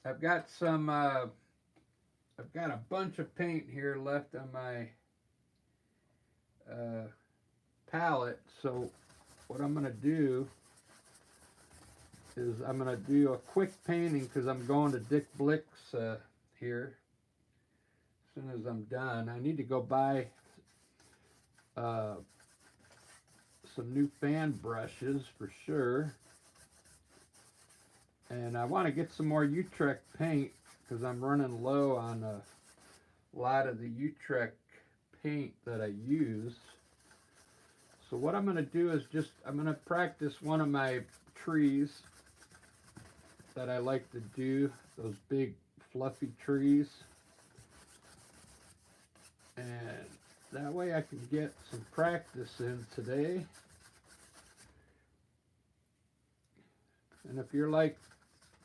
I've got some, I've got a bunch of paint here left on my uh, palette. So what I'm going to do is I'm going to do a quick painting because I'm going to Dick Blick's here as soon as I'm done. I need to go buy uh, some new fan brushes for sure. And I want to get some more Utrecht paint because I'm running low on a lot of the Utrecht paint that I use. So what I'm going to do is I'm going to practice one of my trees that I like to do, those big fluffy trees. And that way I can get some practice in today. And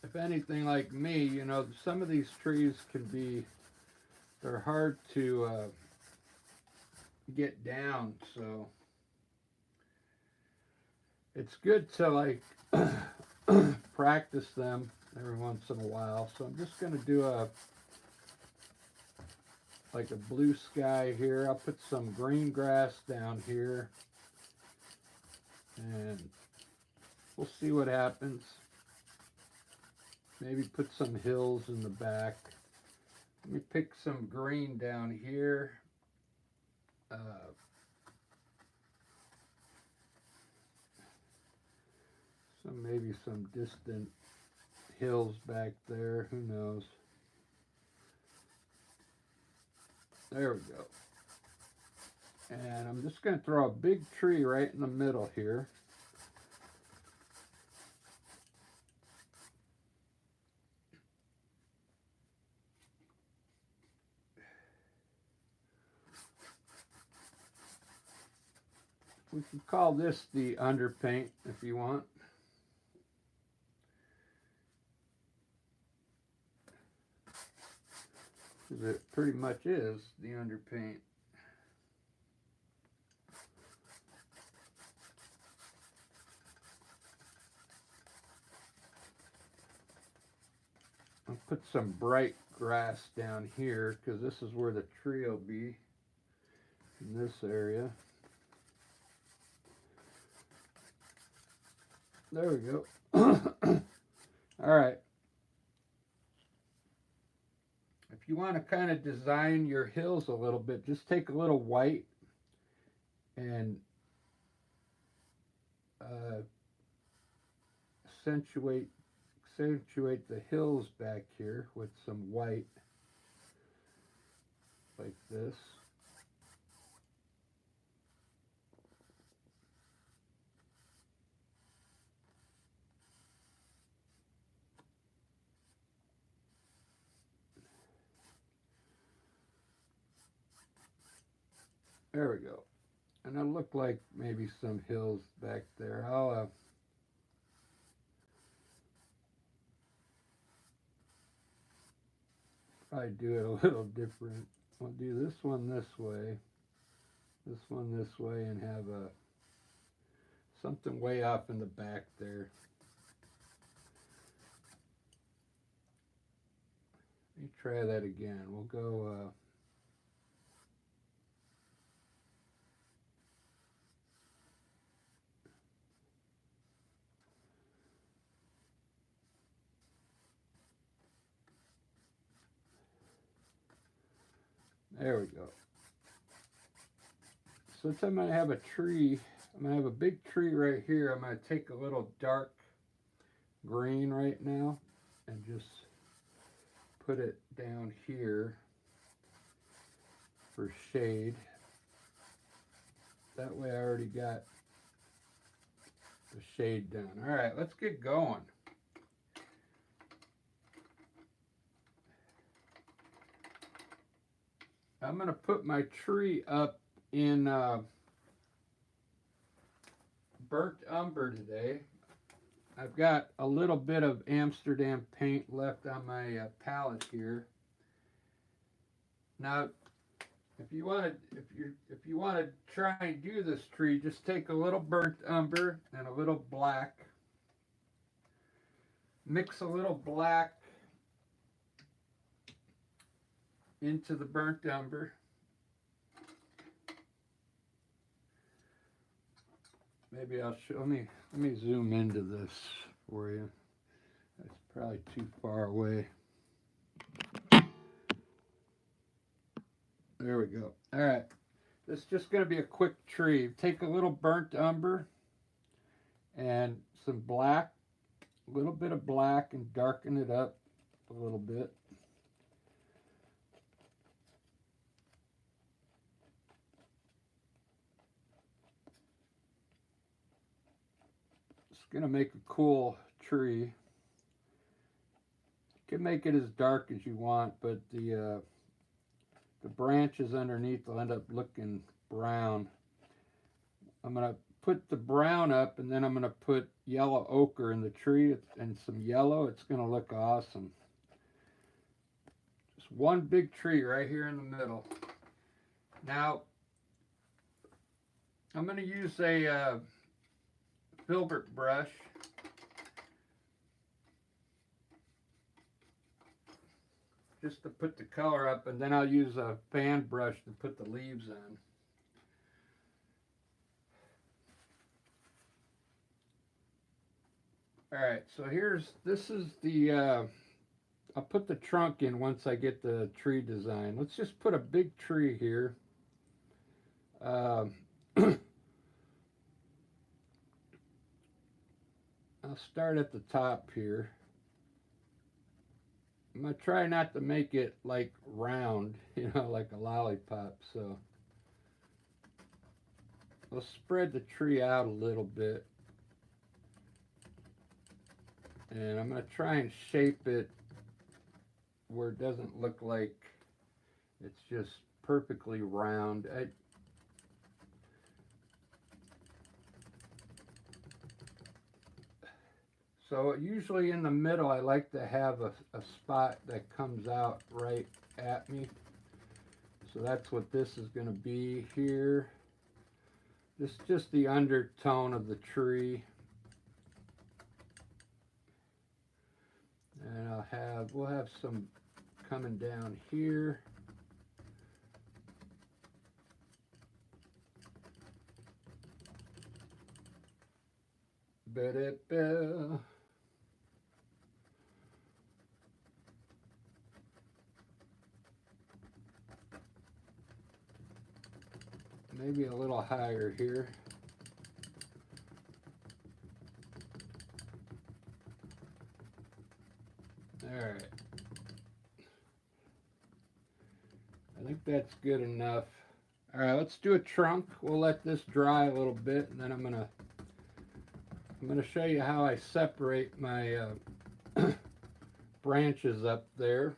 if anything like me, you know, some of these trees they're hard to get down, so it's good to like practice them every once in a while. So I'm just going to do like a blue sky here. I'll put some green grass down here and we'll see what happens. Maybe put some hills in the back. Let me pick some green down here. Maybe some distant hills back there. Who knows? There we go. And I'm just going to throw a big tree right in the middle here. We can call this the underpaint if you want. Because it pretty much is the underpaint. I'll put some bright grass down here because this is where the tree will be, in this area. There we go. All right. If you want to kind of design your hills a little bit, just take a little white and accentuate the hills back here with some white, like this. There we go. And it'll look like maybe some hills back there. I'll probably do it a little different. I'll do this one this way, and have something way off in the back there. Let me try that again. We'll go there we go. Since I'm going to have a tree, I'm going to have a big tree right here. I'm going to take a little dark green right now and just put it down here for shade. That way I already got the shade done. All right, let's get going. I'm going to put my tree up in burnt umber today. I've got a little bit of Amsterdam paint left on my palette here. Now, if you want to try and do this tree, just take a little burnt umber and a little black. Mix a little black into the burnt umber. Maybe I'll show, let me zoom into this for you. That's probably too far away. There we go. All right. This is just going to be a quick tree. Take a little burnt umber and some black, a little bit of black, and darken it up a little bit. It's going to make a cool tree. You can make it as dark as you want, but the branches underneath will end up looking brown. I'm going to put the brown up, and then I'm going to put yellow ochre in the tree and some yellow. It's going to look awesome. Just one big tree right here in the middle. Now, I'm going to use a filbert brush. Just to put the color up, and then I'll use a fan brush to put the leaves on. Alright, so this is the, I'll put the trunk in once I get the tree design. Let's just put a big tree here. I'll start at the top here. I'm going to try not to make it like round, you know, like a lollipop, so I'll spread the tree out a little bit. And I'm going to try and shape it where it doesn't look like it's just perfectly round. So usually in the middle, I like to have a spot that comes out right at me. So that's what this is going to be here. This is just the undertone of the tree. And we'll have some coming down here. Ba-da-ba. Maybe a little higher here. Alright. I think that's good enough. Alright, let's do a trunk. We'll let this dry a little bit, and then I'm gonna show you how I separate my branches up there.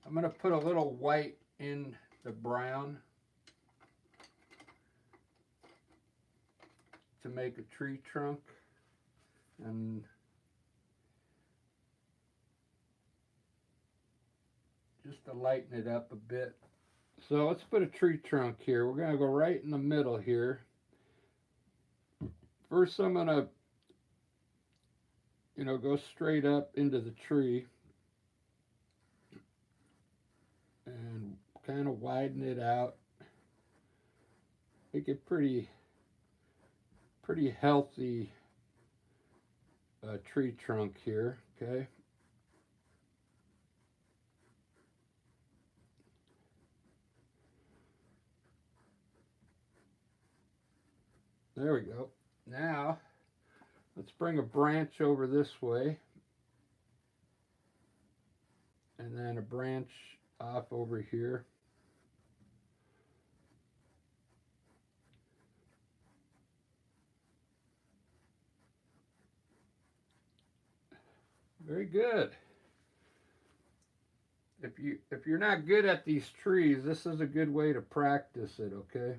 I'm going to put a little white in the brown to make a tree trunk, and just to lighten it up a bit. So let's put a tree trunk here. We're going to go right in the middle here. First I'm going to, go straight up into the tree and kind of widen it out. Make it pretty healthy tree trunk here, okay? There we go. Now, let's bring a branch over this way, and then a branch off over here. Very good. If you're not good at these trees, this is a good way to practice it, okay?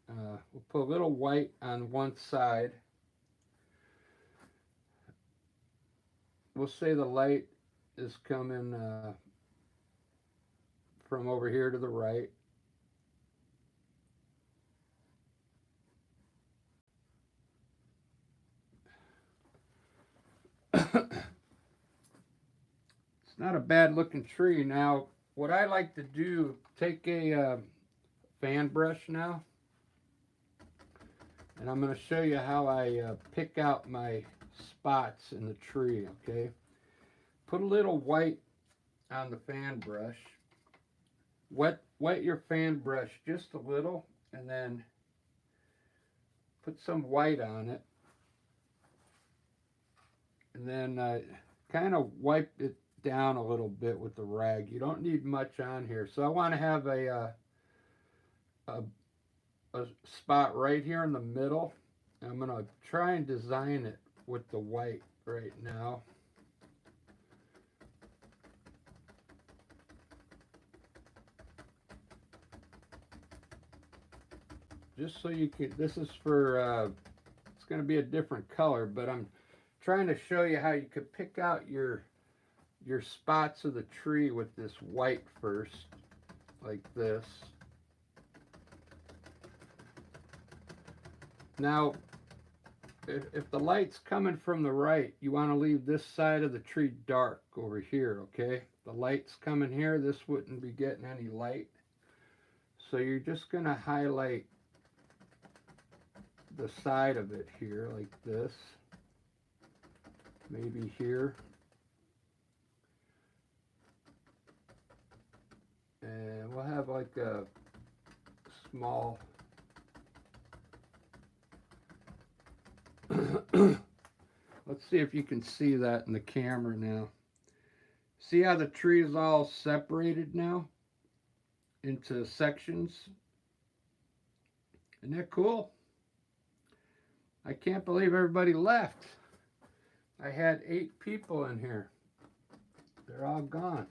We'll put a little white on one side. We'll say the light is coming from over here to the right. It's not a bad looking tree. Now, what I like to do, take a fan brush now, and I'm going to show you how I pick out my spots in the tree, okay? Put a little white on the fan brush. Wet your fan brush just a little, and then put some white on it. And then kind of wipe it down a little bit with the rag. You don't need much on here. So I want to have a spot right here in the middle. I'm going to try and design it with the white right now. Just so you can, this is for, it's going to be a different color, but I'm trying to show you how you could pick out your spots of the tree with this white first, like this. Now, if the light's coming from the right, you want to leave this side of the tree dark over here, okay? The light's coming here, this wouldn't be getting any light. So you're just going to highlight the side of it here, like this. Maybe here. And we'll have like a small let's see if you can see that in the camera now. See how the tree is all separated now into sections? Isn't that cool? I can't believe everybody left. I had 8 people in here. They're all gone.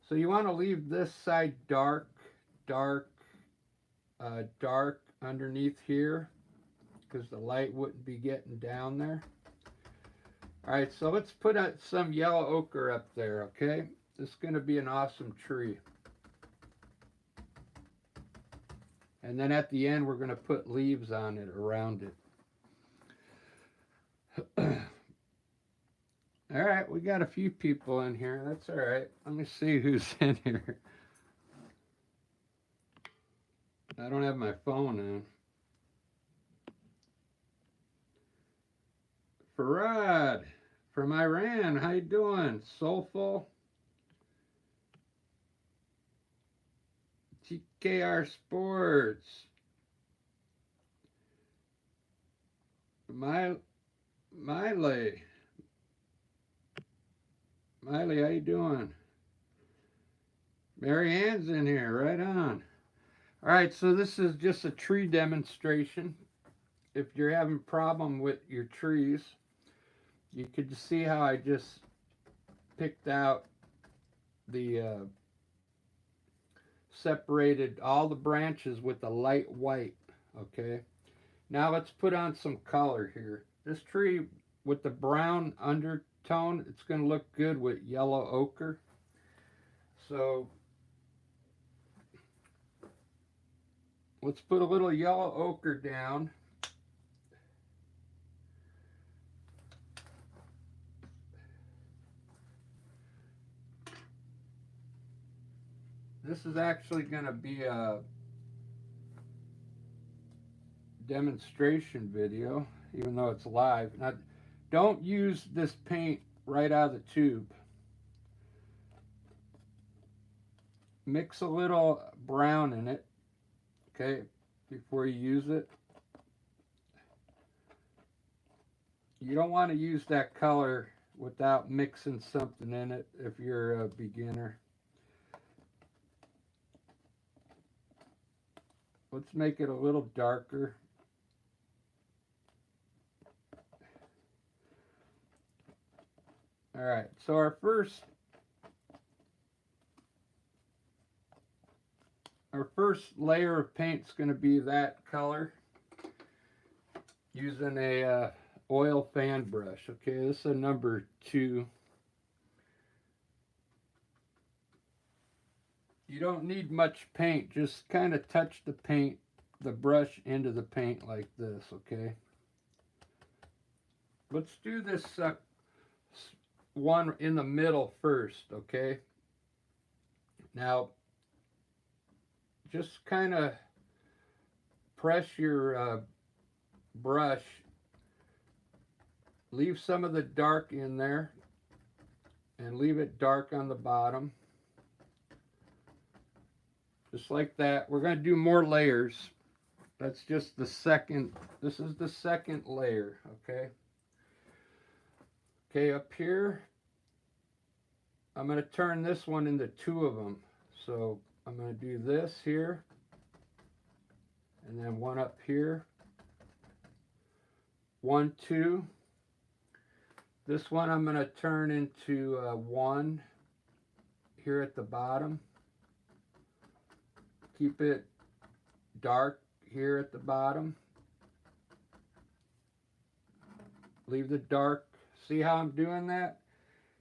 So you want to leave this side dark, dark, dark underneath here, because the light wouldn't be getting down there. All right, so let's put some yellow ochre up there, okay? This is going to be an awesome tree. And then at the end, we're going to put leaves on it, around it. All right, we got a few people in here. That's all right. Let me see who's in here. I don't have my phone on. Farad from Iran, how you doing? Soulful. TKR Sports. Miley, how you doing? Mary Ann's in here, right on. All right, so this is just a tree demonstration. If you're having a problem with your trees, you could see how I just picked out the separated all the branches with the light white, okay? Now let's put on some color here. This tree with the brown undertone, it's going to look good with yellow ochre. So let's put a little yellow ochre down. This is actually going to be a demonstration video, even though it's live. Now, don't use this paint right out of the tube. Mix a little brown in it, okay, before you use it. You don't want to use that color without mixing something in it if you're a beginner. Let's make it a little darker. All right, so our first layer of paint is going to be that color using a oil fan brush. Okay, this is a number 2. You don't need much paint, just kind of touch the brush into the paint like this, okay? Let's do this one in the middle first, okay? Now, just kind of press your brush, leave some of the dark in there, and leave it dark on the bottom. Just like that. We're going to do more layers. That's just the second, this is the second layer, okay? Okay, up here, I'm going to turn this one into two of them. So I'm going to do this here, and then one up here. 1, 2. This one I'm going to turn into 1 here at the bottom. Keep it dark here at the bottom. Leave the dark. See how I'm doing that?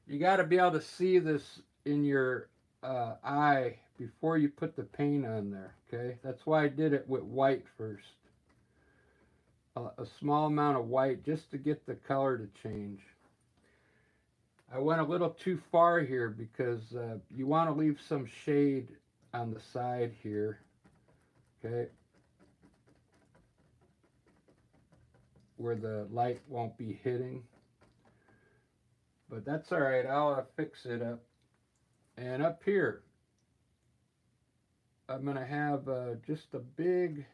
You got to be able to see this in your eye before you put the paint on there, okay? That's why I did it with white first. A small amount of white just to get the color to change. I went a little too far here because you want to leave some shade on the side here, okay, where the light won't be hitting. But that's all right, I'll fix it up. And up here, I'm going to have just a big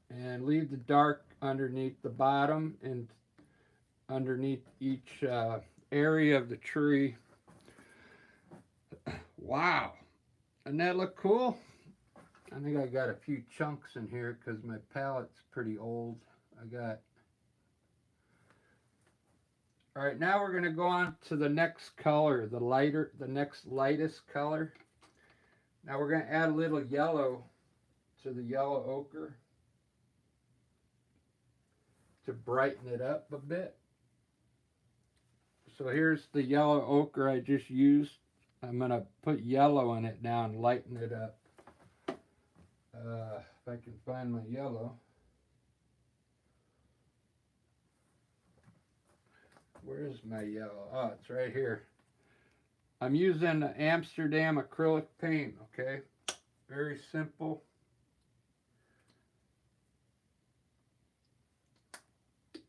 and leave the dark underneath the bottom and underneath each area of the tree. Wow, doesn't that look cool? I think I got a few chunks in here because my palette's pretty old. All right, now we're going to go on to the next color, the next lightest color. Now we're going to add a little yellow to the yellow ochre to brighten it up a bit. So here's the yellow ochre I just used. I'm going to put yellow in it now and lighten it up. If I can find my yellow. Where's my yellow? Oh, it's right here. I'm using Amsterdam acrylic paint, okay? Very simple. It's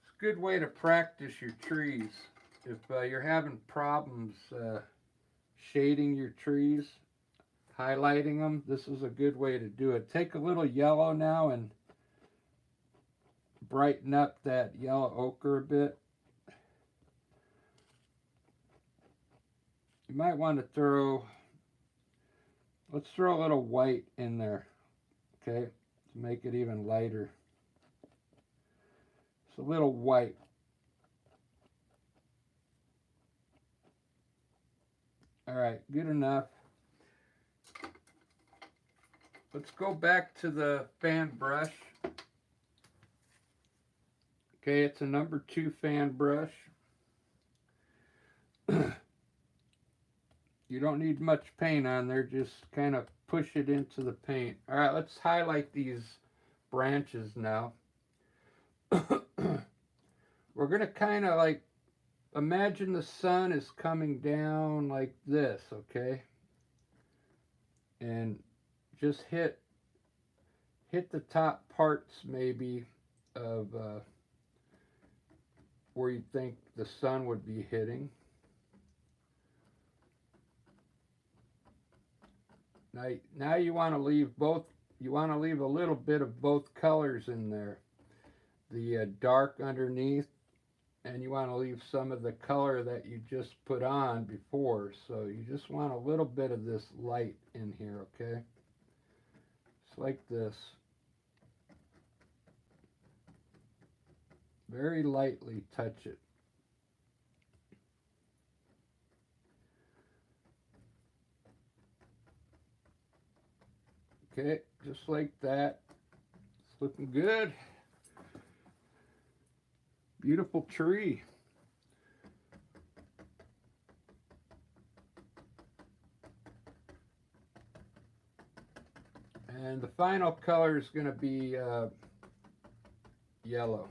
a good way to practice your trees. If you're having problems shading your trees, highlighting them, this is a good way to do it. Take a little yellow now and brighten up that yellow ochre a bit. You might want to let's throw a little white in there, okay, to make it even lighter. It's a little white. All right, good enough. Let's go back to the fan brush. Okay, it's a number 2 fan brush. You don't need much paint on there, just kind of push it into the paint. All right, let's highlight these branches now. We're going to kind of like imagine the sun is coming down like this, okay? And just hit the top parts maybe of where you think the sun would be hitting. Now you want to leave a little bit of both colors in there. The dark underneath, and you want to leave some of the color that you just put on before. So you just want a little bit of this light in here, okay? It's like this. Very lightly touch it. Okay, just like that. It's looking good. Beautiful tree. And the final color is going to be yellow.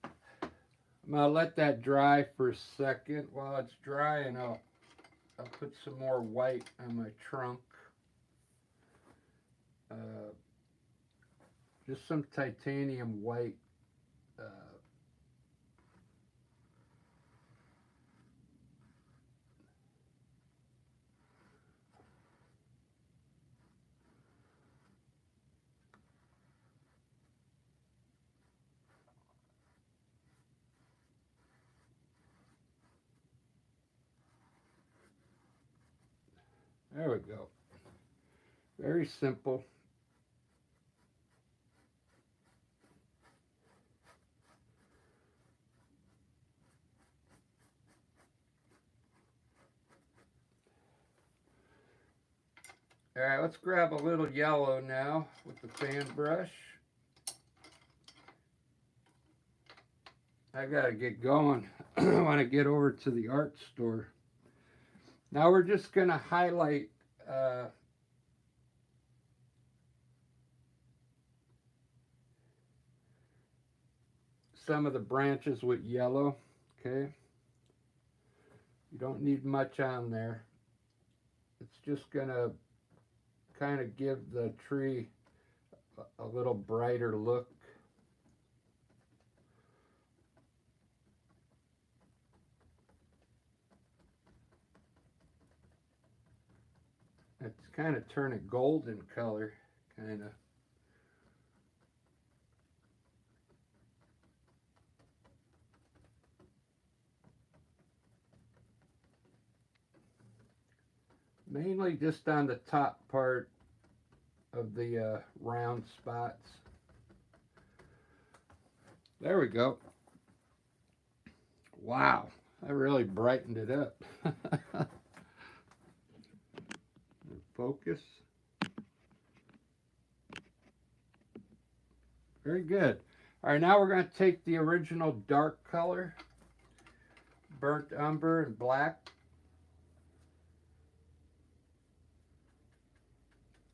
I'm going to let that dry for a second. While it's drying, I'll put some more white on my trunk. Just some titanium white. There we go. Very simple. All right, let's grab a little yellow now with the fan brush. I gotta get going. I want to get over to the art store. Now we're just gonna highlight some of the branches with yellow. Okay, you don't need much on there. It's just gonna kind of give the tree a little brighter look. It's kind of turn it golden color, kind of. Mainly just on the top part of the round spots. There we go. Wow, that really brightened it up. Focus. Very good. All right, now we're going to take the original dark color, burnt umber and black,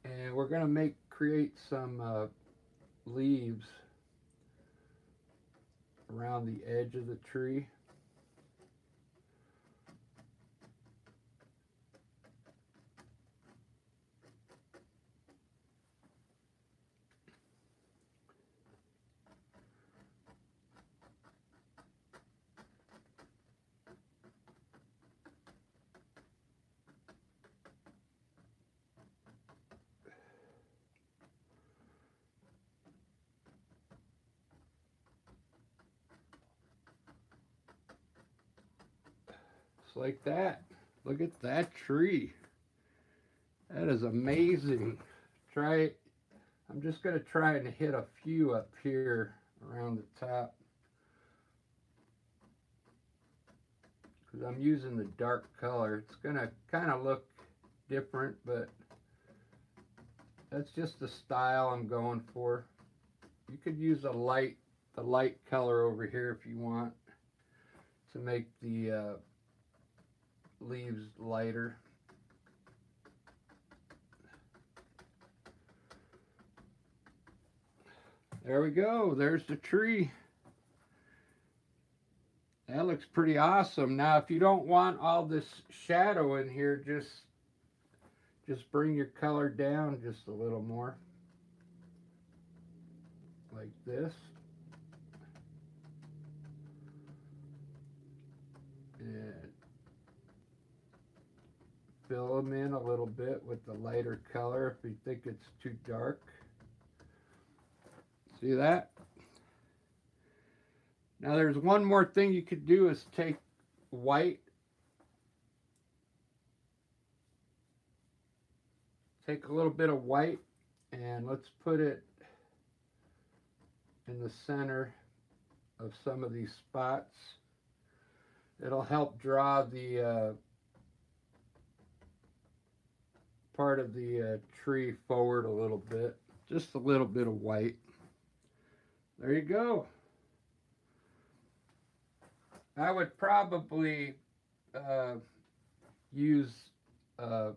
and we're going to create some leaves around the edge of the tree. Just like that. Look at that tree. That is amazing. Try it. I'm just going to try and hit a few up here around the top, because I'm using the dark color. It's going to kind of look different, but that's just the style I'm going for. You could use the light color over here if you want to make the leaves lighter. There we go. There's the tree. That looks pretty awesome. Now, if you don't want all this shadow in here, just bring your color down just a little more. Like this. And fill them in a little bit with the lighter color if you think it's too dark. See that? Now there's one more thing you could do, is take white, take a little bit of white, and let's put it in the center of some of these spots. It'll help draw the part of the tree forward a little bit. Just a little bit of white. There you go. I would probably use the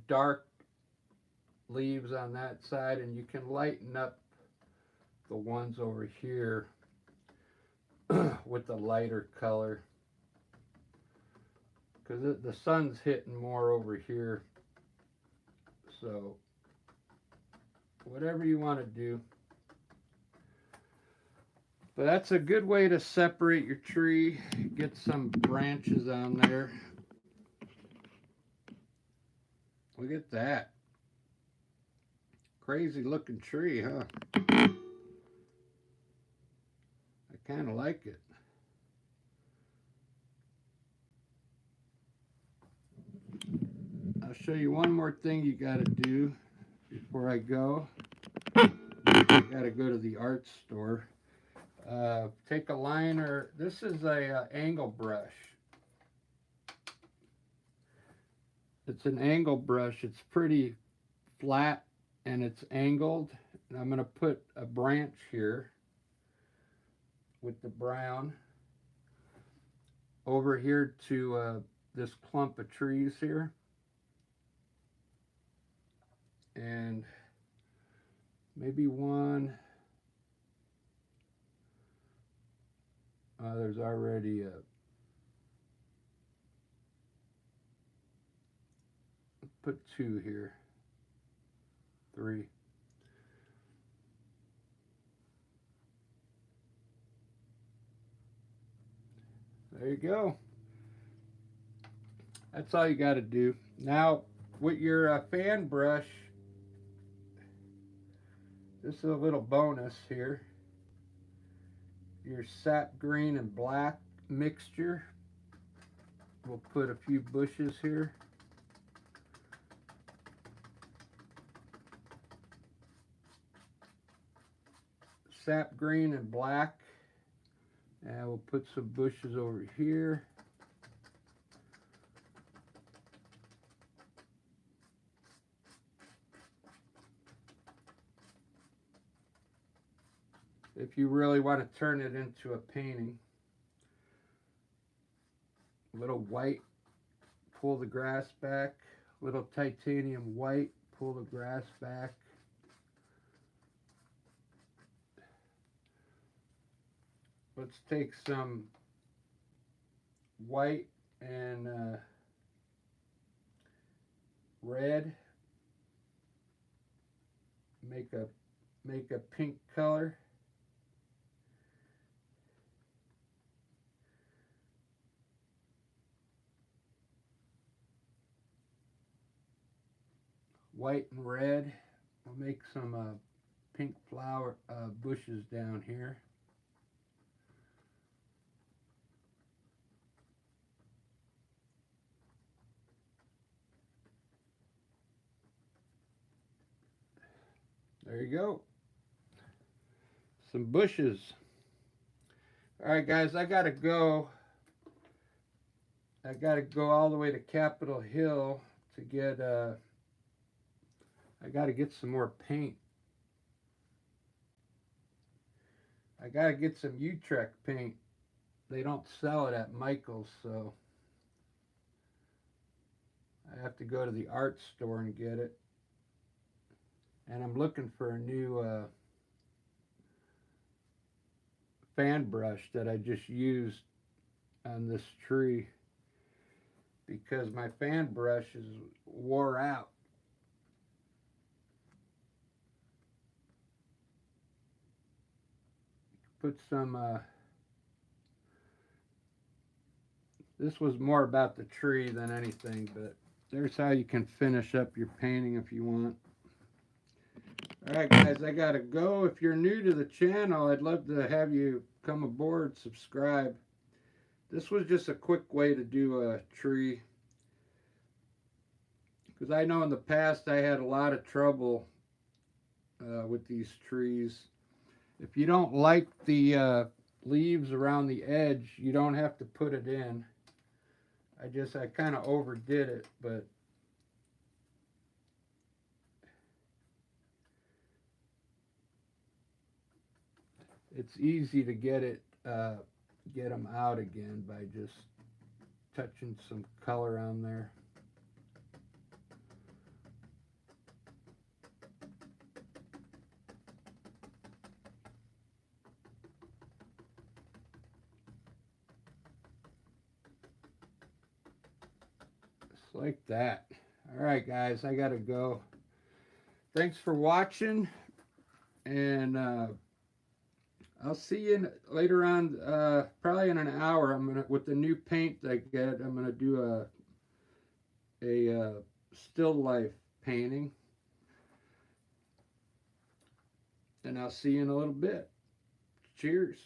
dark leaves on that side, and you can lighten up the ones over here with the lighter color, because the sun's hitting more over here. So whatever you want to do. But that's a good way to separate your tree. Get some branches on there. Look at that. Crazy looking tree, huh? I kind of like it. I'll show you one more thing you got to do before I go. I got to go to the art store. Take a liner. This is a angle brush. It's an angle brush. It's pretty flat and it's angled. And I'm going to put a branch here with the brown over here to this clump of trees here. And maybe one. There's already a. Put two here. Three. There you go. That's all you got to do. Now, with your fan brush, this is a little bonus here. Your sap green and black mixture. We'll put a few bushes here. Sap green and black. And we'll put some bushes over here. If you really want to turn it into a painting. A little white, pull the grass back. A little titanium white, pull the grass back. Let's take some white and red. Make a pink color. White and red. We'll make some pink flower bushes down here. There you go. Some bushes. All right, guys, I gotta go. I gotta go all the way to Capitol Hill to get I gotta get some more paint. I gotta get some Utrecht paint. They don't sell it at Michael's, so I have to go to the art store and get it. And I'm looking for a new fan brush that I just used on this tree, because my fan brush is wore out. Put some this was more about the tree than anything, but there's how you can finish up your painting if you want. Alright guys, I gotta go. If you're new to the channel, I'd love to have you come aboard, subscribe. This was just a quick way to do a tree, because I know in the past I had a lot of trouble with these trees. If you don't like the leaves around the edge, you don't have to put it in. I kind of overdid it, but it's easy to get them out again by just touching some color on there. like that. All right, guys, I gotta go. Thanks for watching, and I'll see you later on. Probably in an hour. I'm gonna, with the new paint I get, I'm gonna do a still life painting, and I'll see you in a little bit. Cheers.